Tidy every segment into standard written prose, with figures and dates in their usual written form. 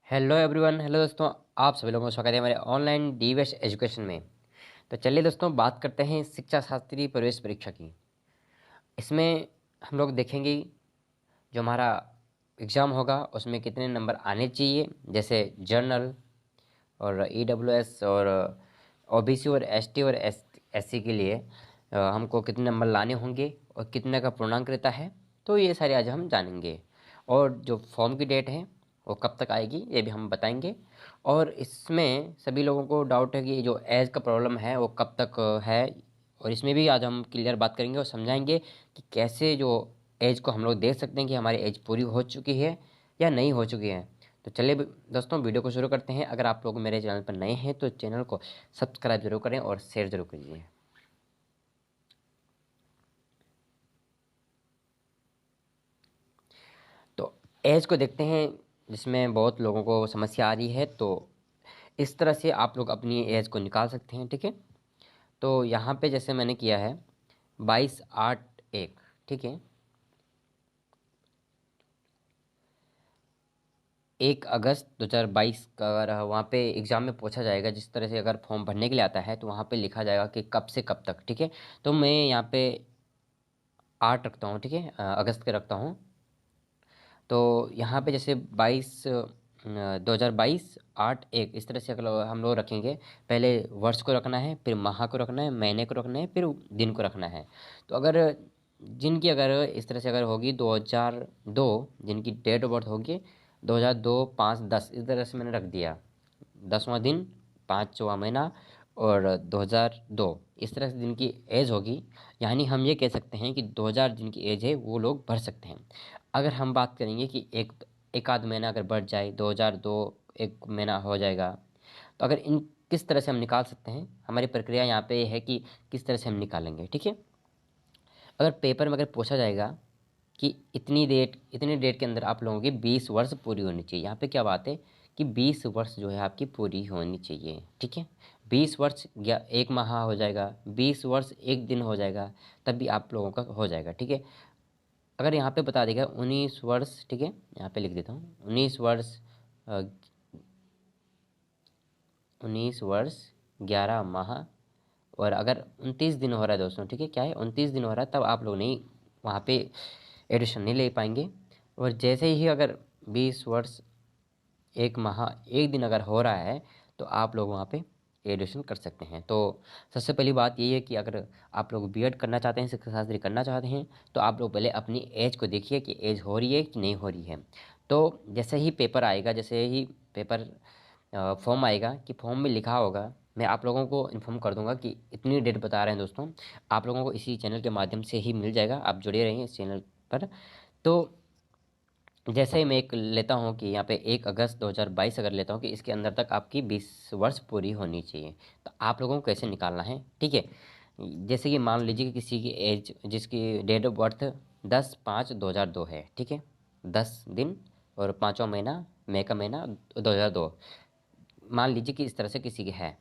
Hello everyone. Hello दोस्तों, आप सभी लोगों का स्वागत है हमारे ऑनलाइन डीवेश एजुकेशन में। तो चलिए दोस्तों, बात करते हैं शिक्षा शास्त्री प्रवेश परीक्षा की। इसमें हम लोग देखेंगे जो हमारा एग्ज़ाम होगा उसमें कितने नंबर आने चाहिए, जैसे जनरल और ईडब्ल्यूएस और ओबीसी और एसटी और एससी के लिए हमको कितने नंबर लाने होंगे और कितने का पूर्णांक रहता है। तो ये सारे आज हम जानेंगे। और जो फॉर्म की डेट है वो कब तक आएगी ये भी हम बताएंगे। और इसमें सभी लोगों को डाउट है कि जो एज का प्रॉब्लम है वो कब तक है, और इसमें भी आज हम क्लियर बात करेंगे और समझाएंगे कि कैसे जो एज को हम लोग देख सकते हैं कि हमारी एज पूरी हो चुकी है या नहीं हो चुकी है। तो चलिए दोस्तों, वीडियो को शुरू करते हैं। अगर आप लोग मेरे चैनल पर नए हैं तो चैनल को सब्सक्राइब जरूर करें और शेयर जरूर कीजिए। तो एज को देखते हैं, जिसमें बहुत लोगों को समस्या आ रही है। तो इस तरह से आप लोग अपनी एज को निकाल सकते हैं, ठीक है। तो यहाँ पे जैसे मैंने किया है 22/8/1, ठीक है। 1 अगस्त 2022 का अगर वहाँ पे एग्ज़ाम में पूछा जाएगा, जिस तरह से अगर फॉर्म भरने के लिए आता है तो वहाँ पे लिखा जाएगा कि कब से कब तक, ठीक है। तो मैं यहाँ पे 8 रखता हूँ, ठीक है, अगस्त के रखता हूँ। तो यहाँ पे जैसे 2022/8/1 इस तरह से अगर हम लोग रखेंगे। पहले वर्ष को रखना है, फिर माह को रखना है, महीने को रखना है, फिर दिन को रखना है। तो अगर जिनकी अगर इस तरह से अगर होगी 2002, जिनकी डेट ऑफ बर्थ होगी 2002 5 10, इस तरह से मैंने रख दिया। 10वां दिन, 5वां महीना और 2002, इस तरह से जिनकी एज होगी, यानी हम ये कह सकते हैं कि 2000 जिनकी एज है वो लोग भर सकते हैं। अगर हम बात करेंगे कि एक आध महीना अगर बढ़ जाए, 2002 एक महीना हो जाएगा, तो अगर इन किस तरह से हम निकाल सकते हैं, हमारी प्रक्रिया यहाँ पे है कि किस तरह से हम निकालेंगे, ठीक है। अगर पेपर में अगर पूछा जाएगा कि इतनी डेट के अंदर आप लोगों की 20 वर्ष पूरी होनी चाहिए, यहाँ पे क्या बात है कि 20 वर्ष जो है आपकी पूरी होनी चाहिए, ठीक है। 20 वर्ष या एक माह हो जाएगा, 20 वर्ष एक दिन हो जाएगा, तब भी आप लोगों का हो जाएगा, ठीक है। अगर यहाँ पे बता देगा 19 वर्ष, ठीक है, यहाँ पे लिख देता हूँ 19 वर्ष, 19 वर्ष 11 माह, और अगर 29 दिन हो रहा है दोस्तों, ठीक है, क्या है 29 दिन हो रहा है, तब आप लोग नहीं वहाँ पे एडिशन नहीं ले पाएंगे। और जैसे ही अगर 20 वर्ष 1 माह 1 दिन अगर हो रहा है तो आप लोग वहाँ पे एडिशन कर सकते हैं। तो सबसे पहली बात यही है कि अगर आप लोग बीएड करना चाहते हैं, शिक्षा शास्त्री करना चाहते हैं, तो आप लोग पहले अपनी एज को देखिए कि एज हो रही है कि नहीं हो रही है। तो जैसे ही पेपर आएगा, जैसे ही पेपर फॉर्म आएगा कि फॉर्म में लिखा होगा, मैं आप लोगों को इन्फॉर्म कर दूंगा कि इतनी डेट बता रहे हैं दोस्तों। आप लोगों को इसी चैनल के माध्यम से ही मिल जाएगा, आप जुड़े रहिए इस चैनल पर। तो जैसे ही मैं एक लेता हूँ कि यहाँ पे 1 अगस्त 2022 अगर लेता हूँ कि इसके अंदर तक आपकी 20 वर्ष पूरी होनी चाहिए, तो आप लोगों को कैसे निकालना है, ठीक है। जैसे कि मान लीजिए कि किसी की एज, जिसकी डेट ऑफ बर्थ 10/5/2002 है, ठीक है, 10 दिन और 5वां महीना, मई का महीना 2002, मान लीजिए कि इस तरह से किसी की है।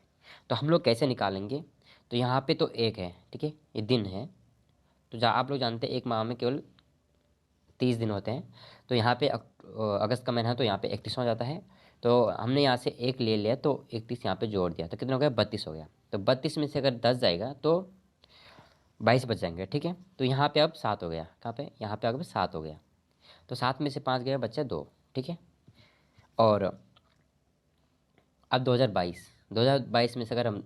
तो हम लोग कैसे निकालेंगे, तो यहाँ पे तो एक है, ठीक है, ये दिन है। तो आप लोग जानते हैं एक माह में केवल 30 दिन होते हैं। तो यहाँ पे अगस्त का महीना है तो यहाँ पे 31 हो जाता है। तो हमने यहाँ से एक ले लिया तो 31 यहाँ पे जोड़ दिया तो कितना हो गया, 32 हो गया। तो 32 में से अगर 10 जाएगा तो 22 बच जाएंगे, ठीक है। तो यहाँ पे अब 7 हो गया, कहाँ पे, यहाँ पे अगर 7 हो गया, तो 7 में से 5 गया, बच्चा 2, ठीक है। और अब 2022 में से अगर हम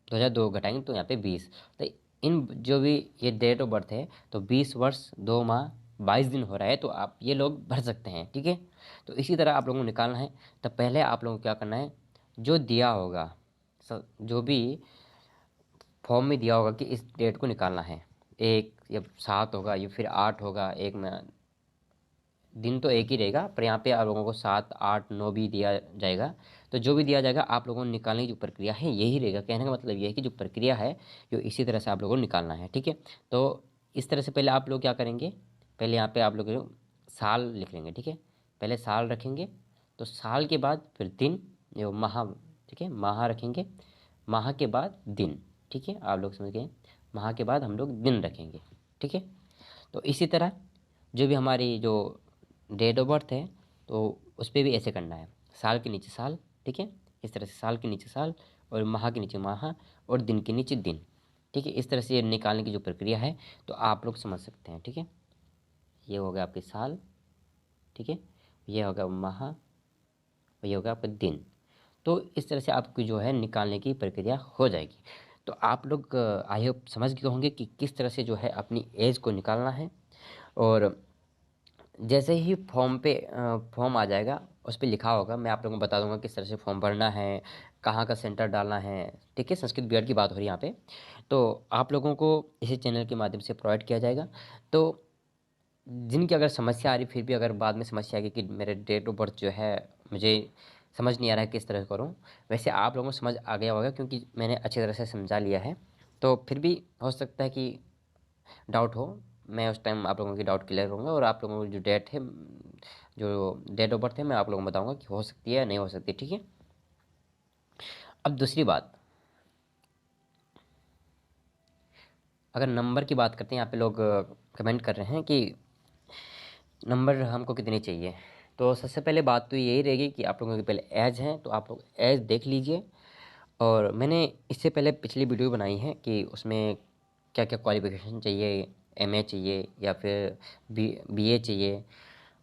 2002 घटाएंगे तो यहाँ पे 20। तो इन जो भी ये डेट ऑफ बर्थ है, तो 20 वर्ष 2 माह 22 दिन हो रहा है, तो आप ये लोग भर सकते हैं, ठीक है। तो इसी तरह आप लोगों को निकालना है। तब पहले आप लोगों को क्या करना है, जो दिया होगा, जो भी फॉर्म में दिया होगा कि इस डेट को निकालना है, 1 या 7 होगा या फिर 8 होगा, एक में दिन तो एक ही रहेगा, पर यहाँ पे आप लोगों को 7 8 9 भी दिया जाएगा। तो जो भी दिया जाएगा आप लोगों को निकालने की जो प्रक्रिया है यही रहेगा। कहने का मतलब ये है कि जो प्रक्रिया है जो इसी तरह से आप लोगों को निकालना है, ठीक है। तो इस तरह से पहले आप लोग क्या करेंगे, पहले यहाँ पे आप लोग साल लिख लेंगे, ठीक है। पहले साल रखेंगे, तो साल के बाद फिर दिन, ये माह, ठीक है, माह रखेंगे, माह के बाद दिन, ठीक है, आप लोग समझ गए। माह के बाद हम लोग दिन रखेंगे, ठीक है। तो इसी तरह जो भी हमारी जो डेट ऑफ बर्थ है तो उस पर भी ऐसे करना है। साल के नीचे साल, ठीक है, इस तरह से साल के नीचे साल, और माह के नीचे माह, और दिन के नीचे दिन, ठीक है। इस तरह से ये निकालने की जो प्रक्रिया है तो आप लोग समझ सकते हैं, ठीक है। ये हो गया आपके साल, ठीक है, ये हो गया माह, और ये हो गया आपका दिन। तो इस तरह से आपकी जो है निकालने की प्रक्रिया हो जाएगी। तो आप लोग आई होप समझ गए होंगे कि किस तरह से जो है अपनी एज को निकालना है। और जैसे ही फॉर्म आ जाएगा, उस पर लिखा होगा, मैं आप लोगों को बता दूंगा किस तरह से फॉर्म भरना है, कहाँ का सेंटर डालना है, ठीक है। संस्कृत बीएड की बात हो रही है यहाँ पे, तो आप लोगों को इसी चैनल के माध्यम से प्रोवाइड किया जाएगा। तो जिनकी अगर समस्या आ रही, फिर भी अगर बाद में समस्या आ गई कि मेरे डेट ऑफ बर्थ जो है मुझे समझ नहीं आ रहा है किस तरह से करूँ, वैसे आप लोगों को समझ आ गया होगा क्योंकि मैंने अच्छी तरह से समझा लिया है। तो फिर भी हो सकता है कि डाउट हो, मैं उस टाइम आप लोगों की डाउट क्लियर करूँगा, और आप लोगों की जो डेट है, जो डेट ऑफ बर्थ है, मैं आप लोगों को बताऊँगा कि हो सकती है या नहीं हो सकती, ठीक है। अब दूसरी बात, अगर नंबर की बात करते हैं, यहाँ पे लोग कमेंट कर रहे हैं कि नंबर हमको कितने चाहिए। तो सबसे पहले बात तो यही रहेगी कि आप लोगों की पहले एज है, तो आप लोग एज देख लीजिए। और मैंने इससे पहले पिछली वीडियो बनाई है कि उसमें क्या क्या क्वालिफिकेशन चाहिए, एमए चाहिए या फिर बीए चाहिए,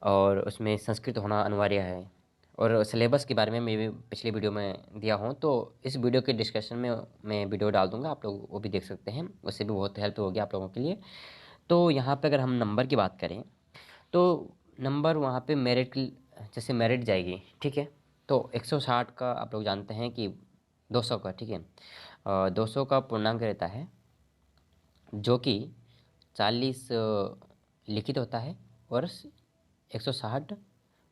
और उसमें संस्कृत होना अनिवार्य है, और सिलेबस के बारे में मैं भी पिछली वीडियो में दिया हूँ। तो इस वीडियो के डिस्कशन में मैं वीडियो डाल दूँगा, आप लोग वो भी देख सकते हैं, उससे भी बहुत हेल्प होगी आप लोगों के लिए। तो यहाँ पर अगर हम नंबर की बात करें, तो नंबर वहाँ पे मेरिट, जैसे मेरिट जाएगी, ठीक है। तो 160 का आप लोग जानते हैं कि 200 का, ठीक है, 200 का पूर्णांक रहता है, जो कि 40 लिखित होता है, और 160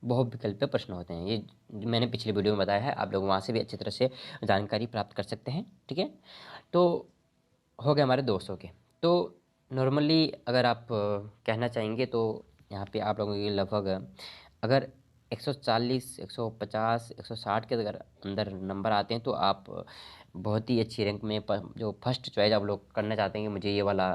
बहुविकल्पीय प्रश्न होते हैं। ये मैंने पिछली वीडियो में बताया है, आप लोग वहाँ से भी अच्छी तरह से जानकारी प्राप्त कर सकते हैं, ठीक है। तो हो गए हमारे 200 के। तो नॉर्मली अगर आप कहना चाहेंगे तो यहाँ पे आप लोगों के लगभग अगर 140, 150, 160 के अगर अंदर नंबर आते हैं तो आप बहुत ही अच्छी रैंक में जो फर्स्ट चॉइस आप लोग करना चाहते हैं कि मुझे ये वाला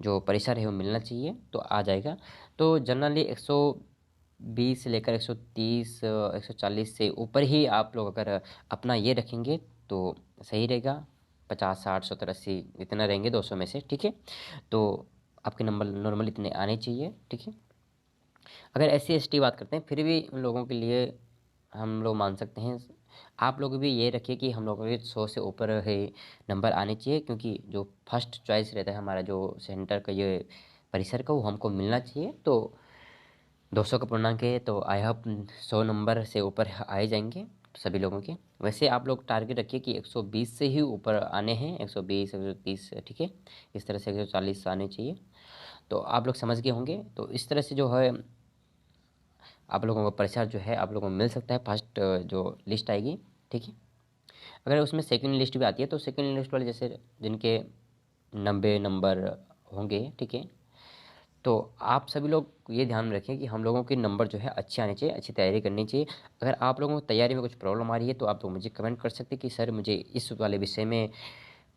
जो परिसर है वो मिलना चाहिए, तो आ जाएगा। तो जनरली 120 से लेकर 130, 140 से ऊपर ही आप लोग अगर अपना ये रखेंगे तो सही रहेगा। 50, 60, 70, 80 इतना रहेंगे 200 में से, ठीक है। तो आपके नंबर नॉर्मल इतने आने चाहिए, ठीक है। अगर SC ST बात करते हैं, फिर भी उन लोगों के लिए हम लोग मान सकते हैं, आप लोग भी ये रखिए कि हम लोगों के 100 से ऊपर है नंबर आने चाहिए, क्योंकि जो फर्स्ट चॉइस रहता है हमारा जो सेंटर का, ये परिसर का, वो हमको मिलना चाहिए। तो 200 का पूर्णांक है, तो आई होप 100 नंबर से ऊपर आ ही जाएंगे सभी लोगों के। वैसे आप लोग टारगेट रखिए कि 120 से ही ऊपर आने हैं, 120, 130, ठीक है। इस तरह से 140 आने चाहिए। तो आप लोग समझ गए होंगे। तो इस तरह से जो है आप लोगों का परिसर जो है आप लोगों को मिल सकता है, फर्स्ट जो लिस्ट आएगी, ठीक है। अगर उसमें सेकंड लिस्ट भी आती है, तो सेकंड लिस्ट वाले जैसे जिनके 90 नंबर होंगे, ठीक है, तो आप सभी लोग ये ध्यान में रखें कि हम लोगों के नंबर जो है अच्छे आने चाहिए, अच्छी तैयारी करनी चाहिए। अगर आप लोगों को तैयारी में कुछ प्रॉब्लम आ रही है तो आप लोग मुझे कमेंट कर सकते हैं कि सर मुझे इस वाले विषय में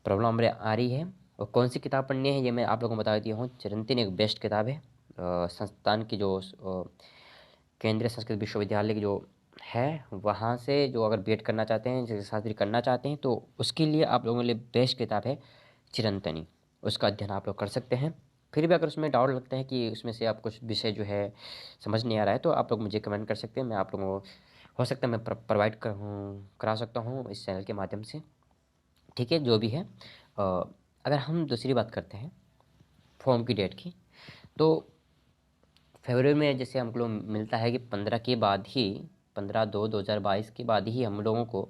प्रॉब्लम आ रही है, और कौन सी किताब पढ़नी है, ये मैं आप लोगों को बता दिया हूँ। चिरंतन एक बेस्ट किताब है, संस्थान की जो केंद्रीय संस्कृत विश्वविद्यालय की जो है, वहाँ से जो अगर बीएड करना चाहते हैं, जैसे शास्त्री करना चाहते हैं, तो उसके लिए आप लोगों के लिए बेस्ट किताब है चिरंतनी। उसका अध्ययन आप लोग कर सकते हैं। फिर भी अगर उसमें डाउट लगता है कि उसमें से आप कुछ विषय जो है समझ नहीं आ रहा है, तो आप लोग मुझे कमेंट कर सकते हैं, मैं आप लोगों को हो सकता है मैं प्रोवाइड करा सकता हूँ इस चैनल के माध्यम से, ठीक है। जो भी है अगर हम दूसरी बात करते हैं फॉर्म की डेट की, तो फरवरी में जैसे हम लोग मिलता है कि 15 के बाद ही, 15/2/2022 के बाद ही हम लोगों को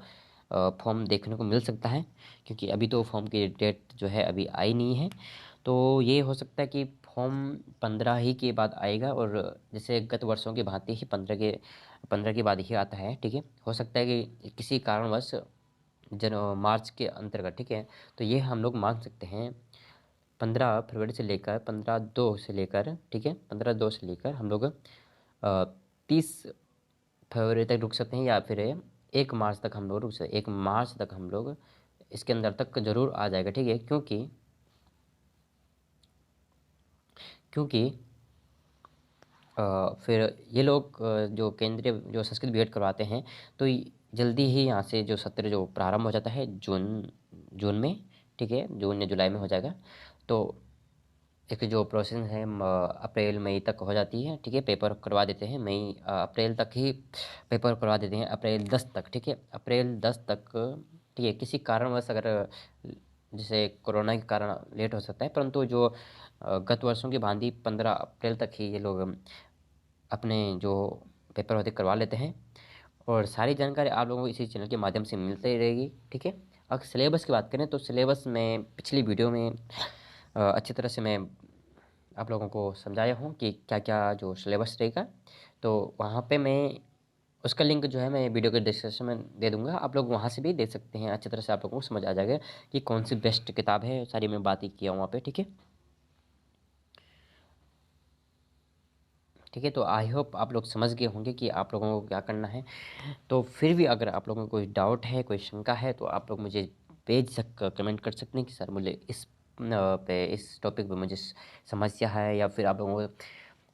फॉर्म देखने को मिल सकता है, क्योंकि अभी तो फॉर्म की डेट जो है अभी आई नहीं है। तो ये हो सकता है कि फॉर्म 15 ही के बाद आएगा, और जैसे गत वर्षों की भांति ही 15 के बाद ही आता है, ठीक है। हो सकता है कि किसी कारणवश मार्च के अंतर्गत, ठीक है। तो ये हम लोग मान सकते हैं 15 फरवरी से लेकर 15/2 से लेकर, ठीक है, 15/2 से लेकर हम लोग 30 फरवरी तक रुक सकते हैं, या फिर 1 मार्च तक हम लोग रुक सकते हैं। 1 मार्च तक हम लोग इसके अंदर तक जरूर आ जाएगा, ठीक है। क्योंकि फिर ये लोग जो केंद्रीय जो संस्कृत बीएड करवाते हैं तो जल्दी ही यहाँ से जो सत्र जो प्रारंभ हो जाता है जून जून में, ठीक है, जून या जुलाई में हो जाएगा। तो एक जो प्रोसेस है अप्रैल मई तक हो जाती है, ठीक है, पेपर करवा देते हैं मई अप्रैल तक ही पेपर करवा देते हैं, अप्रैल 10 तक, ठीक है, अप्रैल 10 तक, ठीक है। किसी कारणवश अगर जैसे कोरोना के कारण लेट हो सकता है, परंतु जो गत वर्षों की भांति 15 अप्रैल तक ही ये लोग अपने जो पेपर होते करवा लेते हैं। और सारी जानकारी आप लोगों को इसी चैनल के माध्यम से मिलती रहेगी, ठीक है। अगर सिलेबस की बात करें तो सिलेबस में पिछली वीडियो में अच्छी तरह से मैं आप लोगों को समझाया हूँ कि क्या क्या जो सिलेबस रहेगा। तो वहाँ पे मैं उसका लिंक जो है मैं वीडियो के डिस्क्रिप्शन में दे दूँगा, आप लोग वहाँ से भी देख सकते हैं। अच्छी तरह से आप लोगों को समझ आ जाएगा कि कौन सी बेस्ट किताब है, सारी मैं बात ही किया हूँ वहाँ पे, ठीक है। ठीक है, तो आई होप आप लोग समझ गए होंगे कि आप लोगों को क्या करना है। तो फिर भी अगर आप लोगों को कोई डाउट है, कोई शंका है, तो आप लोग मुझे पेज तक कमेंट कर सकते हैं कि सर मुझे इस टॉपिक पे मुझे समस्या है, या फिर आप लोगों को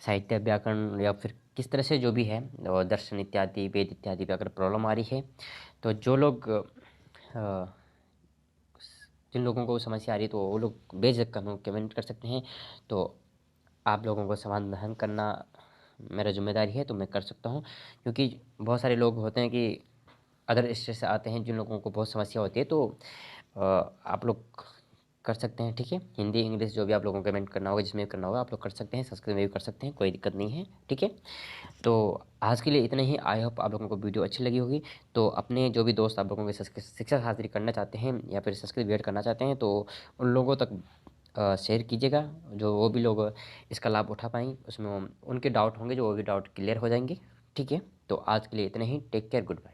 साहित्य व्याकरण या फिर किस तरह से जो भी है और दर्शन इत्यादि वेद इत्यादि पे अगर प्रॉब्लम आ रही है, तो जो लोग जिन लोगों को समस्या आ रही है तो वो लोग बेझिझक कमेंट कर सकते हैं। तो आप लोगों को समाधान करना मेरा जिम्मेदारी है, तो मैं कर सकता हूँ। क्योंकि बहुत सारे लोग होते हैं कि अदर स्टेट से आते हैं जिन लोगों को बहुत समस्या होती है, तो आप लोग कर सकते हैं, ठीक है। हिंदी इंग्लिश जो भी आप लोगों को कमेंट करना होगा, जिसमें करना होगा आप लोग कर सकते हैं, संस्कृत में भी कर सकते हैं, कोई दिक्कत नहीं है, ठीक है। तो आज के लिए इतना ही। आई होप आप लोगों को वीडियो अच्छी लगी होगी। तो अपने जो भी दोस्त आप लोगों के शिक्षा हासिल करना चाहते हैं या फिर संस्कृत बीएड करना चाहते हैं, तो उन लोगों तक शेयर कीजिएगा, जो वो भी लोग इसका लाभ उठा पाएंगे। उसमें उनके डाउट होंगे, जो वो भी डाउट क्लियर हो जाएंगे, ठीक है। तो आज के लिए इतना ही। Take care, good bye.